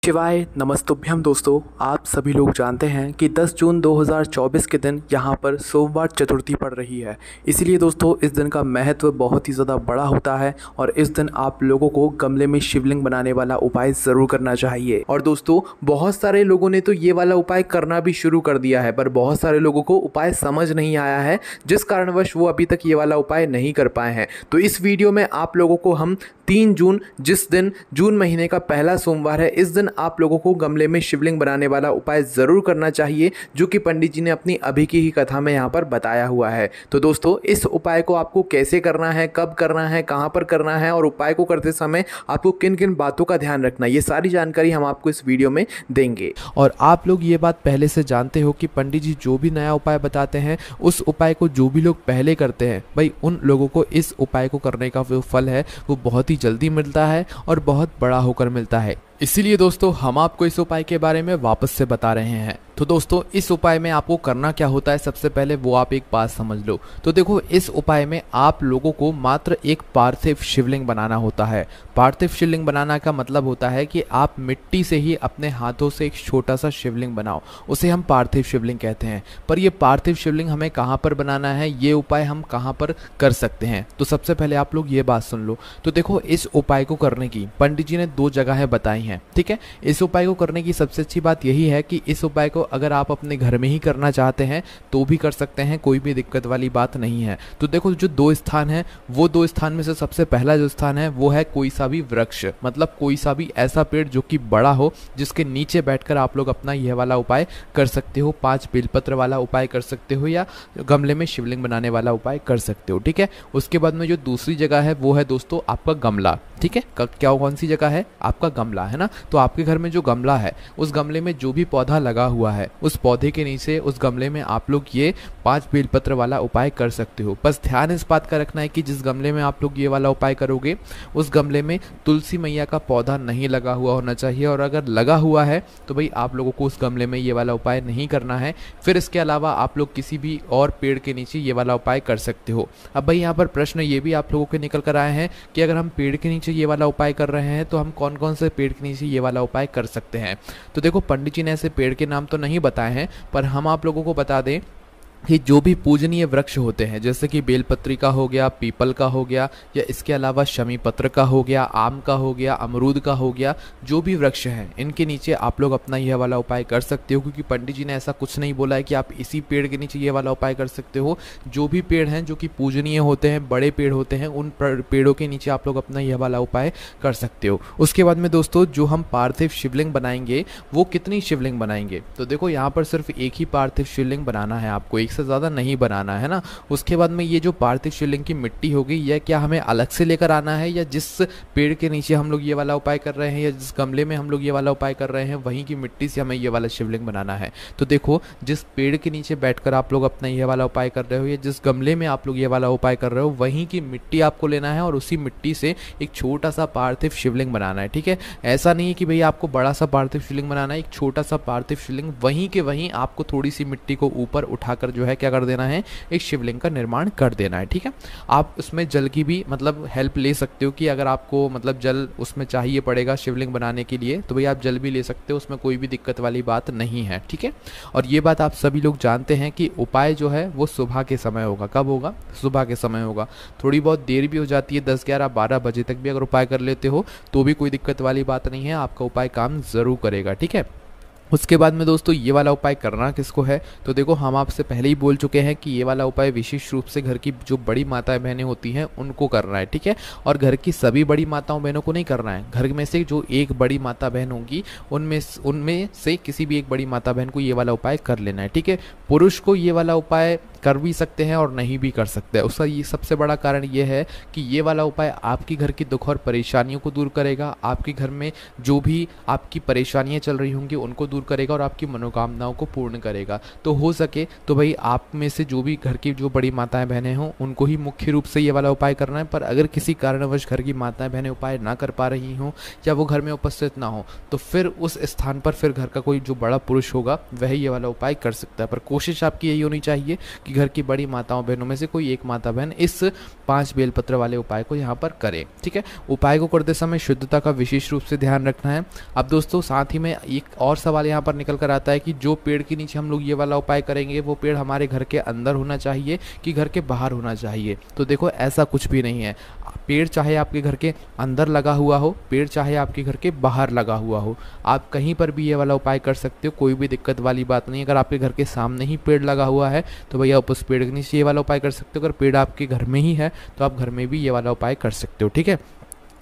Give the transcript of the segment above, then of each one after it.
शिवाय नमस्तुभ्यम दोस्तों, आप सभी लोग जानते हैं कि 10 जून 2024 के दिन यहाँ पर सोमवार चतुर्थी पड़ रही है। इसलिए दोस्तों इस दिन का महत्व बहुत ही ज़्यादा बड़ा होता है और इस दिन आप लोगों को गमले में शिवलिंग बनाने वाला उपाय ज़रूर करना चाहिए। और दोस्तों बहुत सारे लोगों ने तो ये वाला उपाय करना भी शुरू कर दिया है, पर बहुत सारे लोगों को उपाय समझ नहीं आया है, जिस कारणवश वो अभी तक ये वाला उपाय नहीं कर पाए हैं। तो इस वीडियो में आप लोगों को हम 3 जून, जिस दिन जून महीने का पहला सोमवार है, इस दिन आप लोगों को गमले में शिवलिंग बनाने वाला उपाय ज़रूर करना चाहिए, जो कि पंडित जी ने अपनी अभी की ही कथा में यहाँ पर बताया हुआ है। तो दोस्तों इस उपाय को आपको कैसे करना है, कब करना है, कहाँ पर करना है और उपाय को करते समय आपको किन किन बातों का ध्यान रखना है, ये सारी जानकारी हम आपको इस वीडियो में देंगे। और आप लोग ये बात पहले से जानते हो कि पंडित जी जो भी नया उपाय बताते हैं, उस उपाय को जो भी लोग पहले करते हैं, भाई उन लोगों को इस उपाय को करने का जो फल है वो बहुत ही जल्दी मिलता है और बहुत बड़ा होकर मिलता है। इसीलिए दोस्तों हम आपको इस उपाय के बारे में वापस से बता रहे हैं। तो दोस्तों इस उपाय में आपको करना क्या होता है, सबसे पहले वो आप एक बात समझ लो। तो देखो इस उपाय में आप लोगों को मात्र एक पार्थिव शिवलिंग बनाना होता है। पार्थिव शिवलिंग बनाना का मतलब होता है कि आप मिट्टी से ही अपने हाथों से एक छोटा सा शिवलिंग बनाओ, उसे हम पार्थिव शिवलिंग कहते हैं। पर ये पार्थिव शिवलिंग हमें कहाँ पर बनाना है, ये उपाय हम कहाँ पर कर सकते हैं, तो सबसे पहले आप लोग ये बात सुन लो। तो देखो इस उपाय को करने की पंडित जी ने 2 जगह बताई हैं, ठीक है। इस उपाय को करने की सबसे अच्छी बात यही है कि इस उपाय को अगर आप अपने घर में ही करना चाहते हैं तो भी कर सकते हैं, कोई भी दिक्कत वाली बात नहीं है। तो देखो जो 2 स्थान है, वो 2 स्थान में से सबसे पहला जो स्थान है वो है कोई सा भी वृक्ष, मतलब कोई सा भी ऐसा पेड़ जो कि बड़ा हो, जिसके नीचे बैठकर आप लोग अपना यह वाला उपाय कर सकते हो। 5 बेलपत्र वाला उपाय कर सकते हो या गमले में शिवलिंग बनाने वाला उपाय कर सकते हो, ठीक है। उसके बाद में जो दूसरी जगह है वो है दोस्तों आपका गमला, ठीक है। क्या कौन सी जगह है, आपका गमला है ना। तो आपके घर में जो गमला है, उस गमले में जो भी पौधा लगा हुआ है, उस पौधे के नीचे उस गमले में आप लोग ये 5 बेलपत्र वाला उपाय कर सकते हो। बस ध्यान इस बात का रखना है कि जिस गमले में आप लोग ये वाला उपाय करोगे, उस गमले में तुलसी मैया का पौधा नहीं लगा हुआ होना चाहिए, और अगर लगा हुआ है तो भाई आप लोगों को उस गमले में ये वाला उपाय नहीं करना है। फिर इसके अलावा आप लोग किसी भी और पेड़ के नीचे ये वाला उपाय कर सकते हो। अब भाई यहाँ पर प्रश्न ये भी आप लोगों के निकल कर आए हैं कि अगर हम पेड़ के नीचे ये वाला उपाय कर रहे हैं तो हम कौन कौन से पेड़ के नीचे ये वाला उपाय कर सकते हैं। तो देखो पंडित जी ने ऐसे पेड़ के नाम तो नहीं बताए हैं, पर हम आप लोगों को बता दें कि जो भी पूजनीय वृक्ष होते हैं, जैसे कि बेलपत्री का हो गया, पीपल का हो गया, या इसके अलावा शमी पत्र का हो गया, आम का हो गया, अमरूद का हो गया, जो भी वृक्ष हैं इनके नीचे आप लोग अपना यह वाला उपाय कर सकते हो। क्योंकि पंडित जी ने ऐसा कुछ नहीं बोला है कि आप इसी पेड़ के नीचे ये वाला उपाय कर सकते हो। जो भी पेड़ हैं जो कि पूजनीय होते हैं, बड़े पेड़ होते हैं, उन पेड़ों के नीचे आप लोग अपना यह वाला उपाय कर सकते हो। उसके बाद में दोस्तों जो हम पार्थिव शिवलिंग बनाएंगे, वो कितनी शिवलिंग बनाएंगे, तो देखो यहाँ पर सिर्फ एक ही पार्थिव शिवलिंग बनाना है आपको, एक से ज़्यादा नहीं बनाना है ना। उसके बाद में ये जो पार्थिव शिवलिंग की मिट्टी होगी, यह क्या हमें अलग से लेकर आना है, या जिस पेड़ के नीचे हम लोग ये वाला उपाय कर रहे हैं या जिस गमले में हम लोग ये वाला उपाय कर रहे हैं, वहीं की मिट्टी से हमें ये वाला शिवलिंग बनाना है। तो देखो जिस पेड़ के नीचे बैठकर आप लोग अपना ये वाला उपाय कर रहे हो या जिस गमले में आप लोग ये वाला उपाय कर रहे हो, वहीं की मिट्टी आपको लेना है और उसी मिट्टी से एक छोटा सा पार्थिव शिवलिंग बनाना है, ठीक है। ऐसा नहीं है कि भाई आपको बड़ा सा पार्थिव शिवलिंग बनाना है, एक छोटा सा पार्थिव शिवलिंग, वहीं के वहीं आपको थोड़ी सी मिट्टी को ऊपर उठाकर जो है क्या कर देना है, एक शिवलिंग का निर्माण कर देना है, ठीक है। आप उसमें जल की भी मतलब हेल्प ले सकते हो कि अगर आपको मतलब जल उसमें चाहिए पड़ेगा शिवलिंग बनाने के लिए, तो भाई आप जल भी ले सकते हो, उसमें कोई भी दिक्कत वाली बात नहीं है, ठीक है। और ये बात आप सभी लोग जानते हैं कि उपाय जो है वो सुबह के समय होगा। कब होगा, सुबह के समय होगा। थोड़ी बहुत देर भी हो जाती है, 10, 11, 12 बजे तक भी अगर उपाय कर लेते हो तो भी कोई दिक्कत वाली बात नहीं है, आपका उपाय काम जरूर करेगा, ठीक है। उसके बाद में दोस्तों ये वाला उपाय करना किसको है, तो देखो हम आपसे पहले ही बोल चुके हैं कि ये वाला उपाय विशेष रूप से घर की जो बड़ी माताएं बहनें होती हैं उनको करना है, ठीक है। और घर की सभी बड़ी माताओं बहनों को नहीं करना है, घर में से जो एक बड़ी माता बहन होंगी उनमें से किसी भी एक बड़ी माता बहन को ये वाला उपाय कर लेना है, ठीक है। पुरुष को ये वाला उपाय कर भी सकते हैं और नहीं भी कर सकते हैं। उसका ये सबसे बड़ा कारण ये है कि ये वाला उपाय आपकी घर की दुख और परेशानियों को दूर करेगा, आपके घर में जो भी आपकी परेशानियां चल रही होंगी उनको दूर करेगा और आपकी मनोकामनाओं को पूर्ण करेगा। तो हो सके तो भाई आप में से जो भी घर की जो बड़ी माताएं बहनें हों उनको ही मुख्य रूप से ये वाला उपाय करना है। पर अगर किसी कारणवश घर की माताएं बहनें उपाय ना कर पा रही हों या वो घर में उपस्थित ना हो, तो फिर उस स्थान पर फिर घर का कोई जो बड़ा पुरुष होगा वह ये वाला उपाय कर सकता है। पर कोशिश आपकी यही होनी चाहिए आपकी घर की बड़ी माताओं बहनों में से कोई एक माता बहन इस 5 बेलपत्र वाले उपाय को यहाँ पर करे। ठीक है, उपाय को करते समय शुद्धता का विशेष रूप से ध्यान रखना है। अब दोस्तों साथ ही में एक और सवाल यहाँ पर निकल कर आता है कि जो पेड़ के नीचे हम लोग ये वाला उपाय करेंगे वो पेड़ हमारे घर के अंदर होना चाहिए कि घर के बाहर होना चाहिए। तो देखो ऐसा कुछ भी नहीं है, पेड़ चाहे आपके घर के अंदर लगा हुआ हो, पेड़ चाहे आपके घर के बाहर लगा हुआ हो, आप कहीं पर भी ये वाला उपाय कर सकते हो, कोई भी दिक्कत वाली बात नहीं। अगर आपके घर के सामने ही पेड़ लगा हुआ है तो भैया आप उस पेड़ के नीचे ये वाला उपाय कर सकते हो। अगर पेड़ आपके घर में ही है तो आप घर में भी ये वाला उपाय कर सकते हो। ठीक है,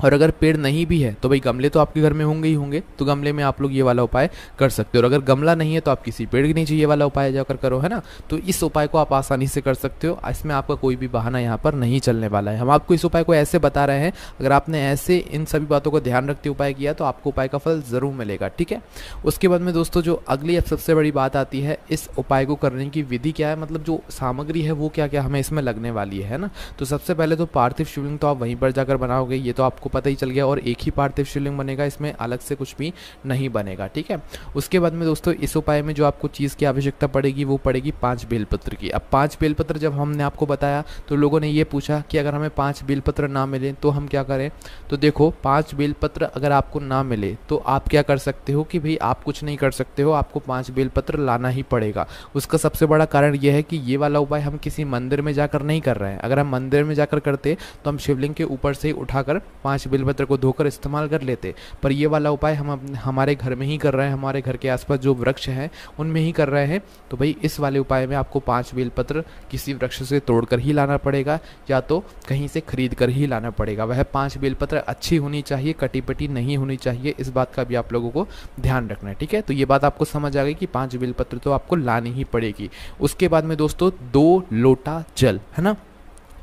और अगर पेड़ नहीं भी है तो भाई गमले तो आपके घर में होंगे ही होंगे, तो गमले में आप लोग ये वाला उपाय कर सकते हो। और अगर गमला नहीं है तो आप किसी पेड़ के नीचे ये वाला उपाय जाकर करो, है ना। तो इस उपाय को आप आसानी से कर सकते हो, इसमें आपका कोई भी बहाना यहाँ पर नहीं चलने वाला है। हम आपको इस उपाय को ऐसे बता रहे हैं, अगर आपने ऐसे इन सभी बातों को ध्यान रखते उपाय किया तो आपको उपाय का फल ज़रूर मिलेगा। ठीक है, उसके बाद में दोस्तों जो अगली अब सबसे बड़ी बात आती है, इस उपाय को करने की विधि क्या है, मतलब जो सामग्री है वो क्या क्या हमें इसमें लगने वाली है ना। तो सबसे पहले तो पार्थिव शिवलिंग तो आप वहीं पर जाकर बनाओगे, ये तो आपको पता ही चल गया, और एक ही पार्थिव शिवलिंग बनेगा, इसमें अलग से कुछ भी नहीं बनेगा। ठीक है, उसके बाद में दोस्तों इस उपाय में जो आपको चीज़ की आवश्यकता पड़ेगी वो पड़ेगी 5 बेलपत्र की। अब 5 बेलपत्र जब हमने आपको बताया तो लोगों ने ये पूछा कि अगर हमें 5 बेलपत्र ना मिले तो हम क्या करें। तो देखो 5 बेलपत्र अगर आपको ना मिले तो आप क्या कर सकते हो कि भाई आप कुछ नहीं कर सकते हो, आपको 5 बेलपत्र लाना ही पड़ेगा। उसका सबसे बड़ा कारण यह है कि ये वाला उपाय हम किसी मंदिर में जाकर नहीं कर रहे हैं। अगर हम मंदिर में जाकर करते तो हम शिवलिंग के ऊपर से ही उठाकर 5 बेलपत्र को धोकर इस्तेमाल कर लेते, पर ये वाला उपाय हम हमारे घर में ही कर रहे हैं, हमारे घर के आसपास जो वृक्ष हैं उनमें ही कर रहे हैं। तो भाई इस वाले उपाय में आपको 5 बेलपत्र किसी वृक्ष से तोड़कर ही लाना पड़ेगा या तो कहीं से खरीद कर ही लाना पड़ेगा। वह 5 बेलपत्र अच्छी होनी चाहिए, कटी पटी नहीं होनी चाहिए, इस बात का भी आप लोगों को ध्यान रखना है। ठीक है, तो ये बात आपको समझ आ गई कि 5 बेलपत्र तो आपको लानी ही पड़ेगी। उसके बाद में दोस्तों 2 लोटा जल, है ना।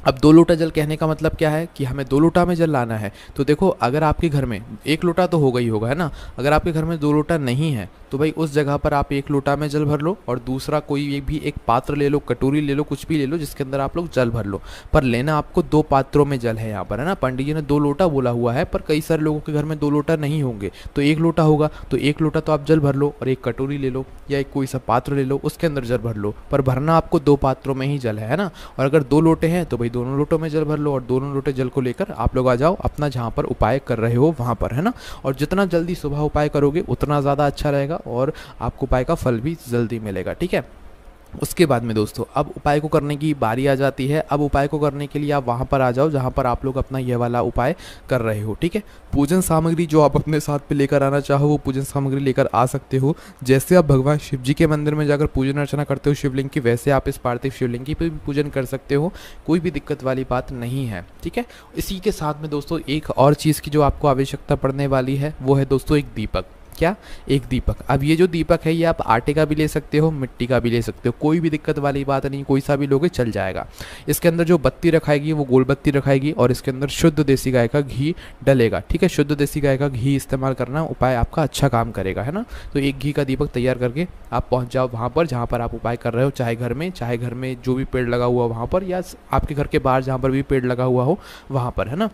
अब 2 लोटा जल कहने का मतलब क्या है कि हमें 2 लोटा में जल लाना है। तो देखो अगर आपके घर में 1 लोटा तो होगा ही होगा, है ना। अगर आपके घर में 2 लोटा नहीं है तो भाई उस जगह पर आप 1 लोटा में जल भर लो और दूसरा कोई भी एक पात्र ले लो, कटोरी ले लो, कुछ भी ले लो जिसके अंदर आप लोग जल भर लो। पर लेना आपको 2 पात्रों में जल है यहाँ पर, है ना। पंडित जी ने 2 लोटा बोला हुआ है, पर कई सारे लोगों के घर में 2 लोटा नहीं होंगे तो 1 लोटा होगा, तो 1 लोटा तो आप जल भर लो और एक कटोरी ले लो या एक कोई सा पात्र ले लो, उसके अंदर जल भर लो। पर भरना आपको 2 पात्रों में ही जल है ना। और अगर 2 लोटे हैं तो भाई दोनों लोटों में जल भर लो और दोनों लोटे जल को लेकर आप लोग आ जाओ अपना जहाँ पर उपाय कर रहे हो वहाँ पर, है ना। और जितना जल्दी सुबह उपाय करोगे उतना ज़्यादा अच्छा रहेगा और आपको उपाय का फल भी जल्दी मिलेगा। ठीक है, उसके बाद में दोस्तों अब उपाय को करने की बारी आ जाती है। अब उपाय को करने के लिए आप वहाँ पर आ जाओ जहाँ पर आप लोग अपना यह वाला उपाय कर रहे हो। ठीक है, पूजन सामग्री जो आप अपने साथ पे लेकर आना चाहो वो पूजन सामग्री लेकर आ सकते हो। जैसे आप भगवान शिव जी के मंदिर में जाकर पूजन अर्चना करते हो शिवलिंग की, वैसे आप इस पार्थिव शिवलिंग की भी पूजन कर सकते हो, कोई भी दिक्कत वाली बात नहीं है। ठीक है, इसी के साथ में दोस्तों एक और चीज़ की जो आपको आवश्यकता पड़ने वाली है वो है दोस्तों एक दीपक। क्या, एक दीपक। अब ये जो दीपक है ये आप आटे का भी ले सकते हो, मिट्टी का भी ले सकते हो, कोई भी दिक्कत वाली बात नहीं, कोई सा भी लोगे चल जाएगा। इसके अंदर जो बत्ती रखाएगी वो गोल बत्ती रखाएगी और इसके अंदर शुद्ध देसी गाय का घी डलेगा। ठीक है, शुद्ध देसी गाय का घी इस्तेमाल करना, उपाय आपका अच्छा काम करेगा, है ना। तो एक घी का दीपक तैयार करके आप पहुँच जाओ वहाँ पर जहाँ पर आप उपाय कर रहे हो, चाहे घर में जो भी पेड़ लगा हुआ वहाँ पर या आपके घर के बाहर जहाँ पर भी पेड़ लगा हुआ हो वहाँ पर, है ना।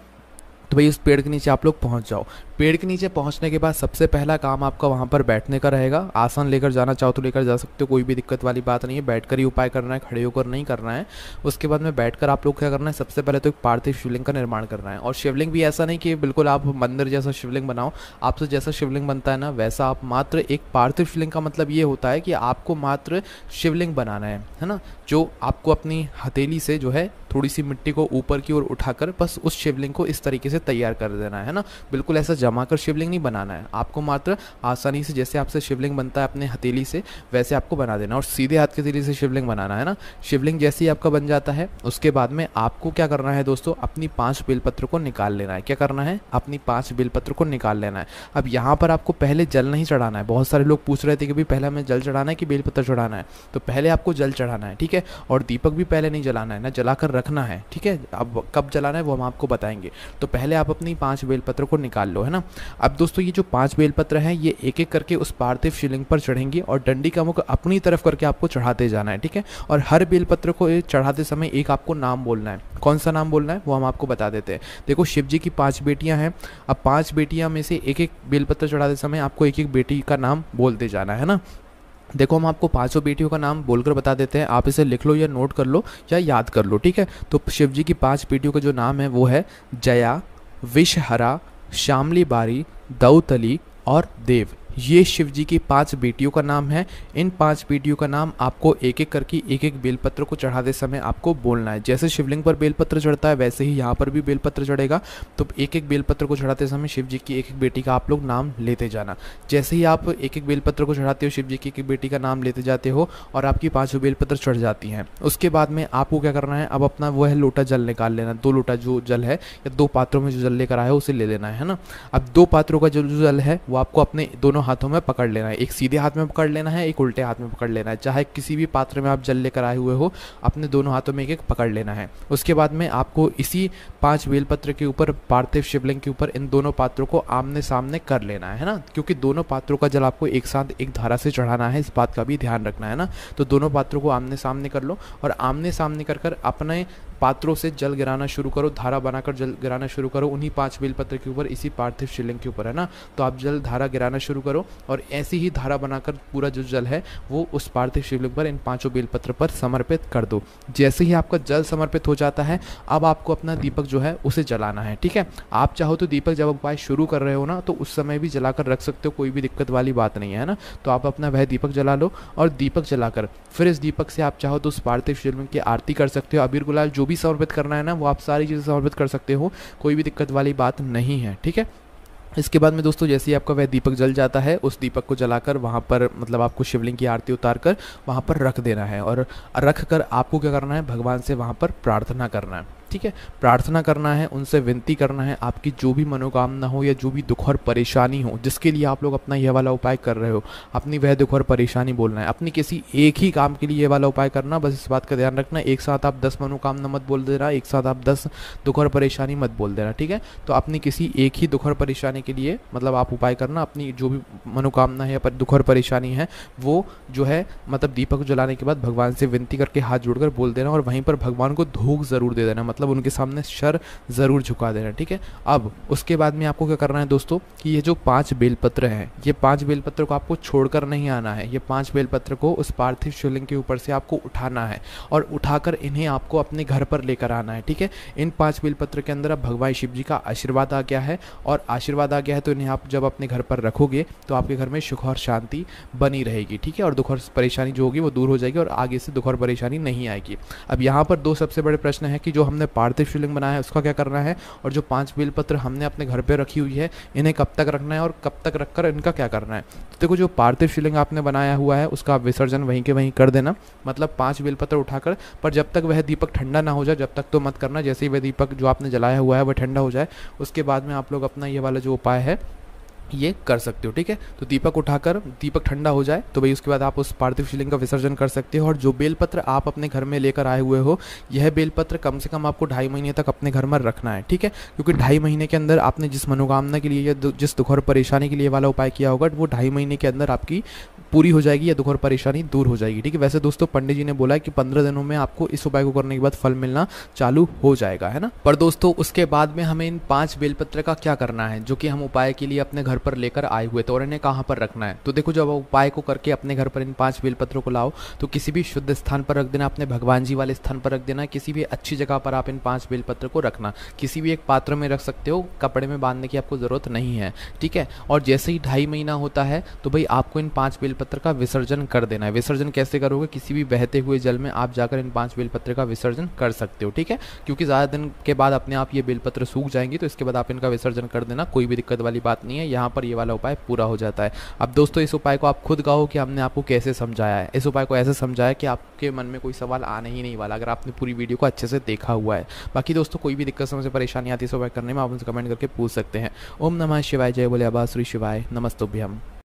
तो भाई उस पेड़ के नीचे आप लोग पहुंच जाओ। पेड़ के नीचे पहुंचने के बाद सबसे पहला काम आपका वहां पर बैठने का रहेगा। आसन लेकर जाना चाहो तो लेकर जा सकते हो, कोई भी दिक्कत वाली बात नहीं है, बैठकर ही उपाय करना है, खड़े होकर नहीं करना है। उसके बाद में बैठकर आप लोग क्या करना है, सबसे पहले तो एक पार्थिव शिवलिंग का निर्माण करना है। और शिवलिंग भी ऐसा नहीं कि बिल्कुल आप मंदिर जैसा शिवलिंग बनाओ, आपसे जैसा शिवलिंग बनता है ना वैसा आप मात्र एक पार्थिव शिवलिंग का मतलब ये होता है कि आपको मात्र शिवलिंग बनाना है ना। जो आपको अपनी हथेली से जो है थोड़ी सी मिट्टी को ऊपर की ओर उठाकर बस उस शिवलिंग को इस तरीके से तैयार कर देना है ना। बिल्कुल ऐसा जमा कर शिवलिंग नहीं बनाना है, आपको मात्र आसानी से जैसे आपसे शिवलिंग बनता है अपने हथेली से वैसे आपको बना देना और सीधे हाथ की हथेली से शिवलिंग बनाना है ना। शिवलिंग जैसे ही आपका बन जाता है उसके बाद में आपको क्या करना है दोस्तों, अपनी 5 बेलपत्र को निकाल लेना है। क्या करना है, अपनी 5 बेलपत्र को निकाल लेना है। अब यहाँ पर आपको पहले जल नहीं चढ़ाना है। बहुत सारे लोग पूछ रहे थे कि भाई पहले हमें जल चढ़ाना है कि बेलपत्र चढ़ाना है, तो पहले आपको जल चढ़ाना है। ठीक है, और दीपक भी पहले नहीं जलाना है ना, जलाकर रखना है। ठीक है, अब कब जलाना है वो हम आपको बताएंगे। तो पहले आप अपनी 5 बेलपत्र को निकाल लो, है ना। अब दोस्तों ये जो 5 बेलपत्र हैं ये एक एक करके उस पार्थिव शिवलिंग पर चढ़ेंगी और डंडी का मुख अपनी तरफ करके आपको चढ़ाते जाना है। ठीक है, और हर बेलपत्र को चढ़ाते समय एक आपको नाम बोलना है। कौन सा नाम बोलना है वो हम आपको बता देते हैं। देखो शिव जी की 5 बेटियां हैं। अब 5 बेटियां में से एक एक बेलपत्र चढ़ाते समय आपको एक एक बेटी का नाम बोलते जाना है ना। देखो हम आपको पांचों बेटियों का नाम बोलकर बता देते हैं, आप इसे लिख लो या नोट कर लो या याद कर लो, ठीक है। तो शिव जी की 5 बेटियों का जो नाम है वो है जया, विषहरा, श्यामली बारी, दौतली और देव। ये शिव जी की 5 बेटियों का नाम है। इन 5 बेटियों का नाम आपको एक एक करके एक एक बेलपत्र को चढ़ाते समय आपको बोलना है। जैसे शिवलिंग पर बेलपत्र चढ़ता है वैसे ही यहाँ पर भी बेलपत्र चढ़ेगा। तो एक एक बेलपत्र को चढ़ाते समय शिव जी की एक एक बेटी का आप लोग नाम लेते जाना। जैसे ही आप एक एक बेलपत्र को चढ़ाते हो, शिव जी की एक एक बेटी का नाम लेते जाते हो और आपकी 5 बेलपत्र चढ़ जाती हैं, उसके बाद में आपको क्या करना है, अब अपना वो है लोटा जल निकाल लेना। 2 लोटा जो जल है या 2 पात्रों में जो जल लेकर आया है उसे ले लेना है ना। अब 2 पात्रों का जो जल है वो आपको अपने दोनों हाथों में पकड़ लेना है। एक सीधे हाथ में पकड़ लेना है, एक उल्टे हाथ में पकड़ लेना है। चाहे किसी भी पात्र में आप जल लेकर आए हुए हो, अपने दोनों हाथों में एक एक पकड़ लेना है। उसके बाद में आपको इसी 5 बेलपत्र के ऊपर, पार्थिव शिवलिंग के ऊपर, इन दोनों पात्रों को आमने सामने कर लेना है ना, क्योंकि दोनों पात्रों का जल आपको एक साथ एक धारा से चढ़ाना है, इस बात का भी ध्यान रखना है ना। तो दोनों पात्रों को आमने सामने कर लो और आमने सामने कर अपने पात्रों से जल गिराना शुरू करो, धारा बनाकर जल गिराना शुरू करो उन्हीं 5 बेलपत्र के ऊपर, इसी पार्थिव शिवलिंग के ऊपर, है ना। तो आप जल धारा गिराना शुरू करो और ऐसी ही धारा बनाकर पूरा जो जल है वो उस पार्थिव शिवलिंग पर, इन 5 बेलपत्र पर समर्पित कर दो। जैसे ही आपका जल समर्पित हो जाता है, अब आपको अपना दीपक जो है उसे जलाना है, ठीक है। आप चाहो तो दीपक जब उपाय शुरू कर रहे हो ना, तो उस समय भी जलाकर रख सकते हो, कोई भी दिक्कत वाली बात नहीं है ना। तो आप अपना वह दीपक जला लो और दीपक जलाकर फिर इस दीपक से आप चाहो तो उस पार्थिव शिवलिंग की आरती कर सकते हो। अबीर गुलाल जो भी समर्पित करना है ना, वो आप सारी चीज़ें समर्पित कर सकते हो, कोई भी दिक्कत वाली बात नहीं है, ठीक है। इसके बाद में दोस्तों जैसे ही आपका वह दीपक जल जाता है, उस दीपक को जलाकर वहाँ पर, मतलब आपको शिवलिंग की आरती उतार कर वहाँ पर रख देना है और रख कर आपको क्या करना है, भगवान से वहाँ पर प्रार्थना करना है, ठीक है। प्रार्थना करना है, उनसे विनती करना है, आपकी जो भी मनोकामना हो या जो भी दुख और परेशानी हो जिसके लिए आप लोग अपना यह वाला उपाय कर रहे हो, अपनी वह दुख और परेशानी बोलना है। अपनी किसी एक ही काम के लिए ये वाला उपाय करना, बस इस बात का ध्यान रखना। एक साथ आप 10 मनोकामना मत बोल देना, एक साथ आप 10 दुख और परेशानी मत बोल देना, ठीक है। तो अपनी किसी एक ही दुख और परेशानी के लिए मतलब आप उपाय करना, अपनी जो भी मनोकामना है या दुख और परेशानी है वो जो है मतलब दीपक जलाने के बाद भगवान से विनती करके हाथ जोड़कर बोल देना और वहीं पर भगवान को धूप ज़रूर दे देना, मतलब उनके सामने सर ज़रूर झुका देना, ठीक है। अब उसके बाद में आपको क्या करना है दोस्तों कि ये जो 5 बेलपत्र हैं, ये 5 बेलपत्र को आपको छोड़कर नहीं आना है। ये 5 बेलपत्र को उस पार्थिव शिवलिंग के ऊपर से आपको उठाना है और उठाकर इन्हें आपको अपने घर पर लेकर आना है, ठीक है। इन 5 बेलपत्र के अंदर अब भगवान शिव जी का आशीर्वाद आ गया है और आशीर्वाद आ गया है, तो इन्हें आप जब अपने घर पर रखोगे तो आपके घर में सुख और शांति बनी रहेगी, ठीक है। और दुख और परेशानी जो होगी वो दूर हो जाएगी और आगे से दुख और परेशानी नहीं आएगी। अब यहाँ पर 2 सबसे बड़े प्रश्न है कि जो हमने पार्थिव शिवलिंग बनाया है उसका क्या करना है, और जो 5 बेलपत्र हमने अपने घर पे रखी हुई है इन्हें कब तक रखना है और कब तक रखकर इनका क्या करना है। तो देखो जो पार्थिव शिवलिंग आपने बनाया हुआ है उसका विसर्जन वहीं के वहीं कर देना, मतलब 5 बेलपत्र उठाकर, पर जब तक वह दीपक ठंडा ना हो जाए जब तक तो मत करना। जैसे ही वह दीपक जो आपने जलाया हुआ है वह ठंडा हो जाए उसके बाद में आप लोग अपना ये वाला जो उपाय है ये कर सकते हो, ठीक है। तो दीपक उठाकर, दीपक ठंडा हो जाए तो भाई उसके बाद आप उस पार्थिव शिवलिंग का विसर्जन कर सकते हो। और जो बेलपत्र आप अपने घर में लेकर आए हुए हो, यह बेलपत्र कम से कम आपको 2.5 महीने तक अपने घर में रखना है, ठीक है। क्योंकि 2.5 महीने के अंदर आपने जिस मनोकामना के लिए या जिस दुख और परेशानी के लिए वाला उपाय किया होगा वो 2.5 महीने के अंदर आपकी पूरी हो जाएगी या दुख और परेशानी दूर हो जाएगी, ठीक है। वैसे दोस्तों पंडित जी ने बोला है कि 15 दिनों में आपको इस उपाय को करने के बाद फल मिलना चालू हो जाएगा, है ना। पर दोस्तों उसके बाद में हमें इन 5 बेलपत्र का क्या करना है जो कि हम उपाय के लिए अपने घर पर लेकर आए हुए थे, और इन्हें कहाँ पर रखना है। तो देखो जब उपाय को करके अपने घर पर इन 5 बेलपत्रों को लाओ तो किसी भी शुद्ध स्थान पर रख देना, अपने भगवान जी वाले स्थान पर रख देना, किसी भी अच्छी जगह पर आप इन 5 बेलपत्र को रखना। किसी भी एक पात्र में रख सकते हो, कपड़े में बांधने की आपको ज़रूरत नहीं है, ठीक है। और जैसे ही 2.5 महीना होता है तो भाई आपको इन 5 बेलपत्र का विसर्जन कर देना है। विसर्जन कैसे करोगे, किसी भी बहते हुए जल में आप जाकर इन 5 बेलपत्र का विसर्जन कर सकते हो, ठीक है। क्योंकि ज़्यादा दिन के बाद अपने आप ये बेलपत्र सूख जाएंगे, तो इसके बाद आप इनका विसर्जन कर देना, कोई भी दिक्कत वाली बात नहीं है। यहाँ पर ये वाला उपाय पूरा हो जाता है। अब दोस्तों इस उपाय को आप खुद कहो कि हमने आपको कैसे समझाया है। इस उपाय को ऐसे समझाया कि आपके मन में कोई सवाल आने ही नहीं वाला, अगर आपने पूरी वीडियो को अच्छे से देखा हुआ है। बाकी दोस्तों कोई भी दिक्कत समस्या परेशानी आती है इस उपाय करने में, आप उनसे कमेंट करके पूछ सकते हैं। ओम नमः शिवाय, जय बोले आबा श्री शिवाय, नमस्तुभ्यम।